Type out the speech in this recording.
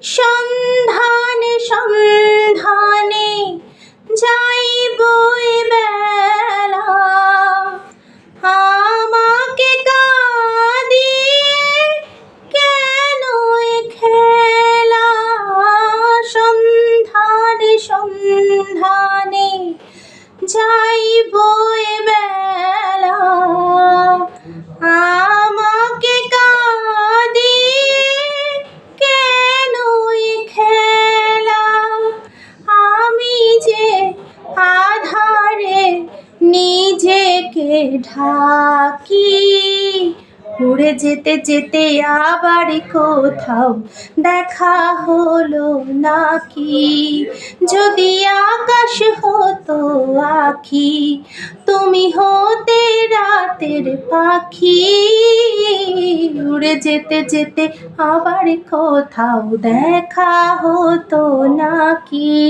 সন্ধানে সন্ধানে যাইব এ বেলা, আমাকে কাঁদিয়ে কেন এ খেলা। সন্ধানে সন্ধানে যাইব এ বেলা, আমাকে কাঁদিয়ে কেন এ খেলা। আমি যে আধারে নিজেকে ঢাকি, উড়ে যেতে যেতে আবার কোথাও দেখা হলো নাকি। যদি আকাশ হতো আঁখি, তুমি হতে রাতের পাখি, উড়ে যেতে যেতে আবার কোথাও দেখা হতো নাকি।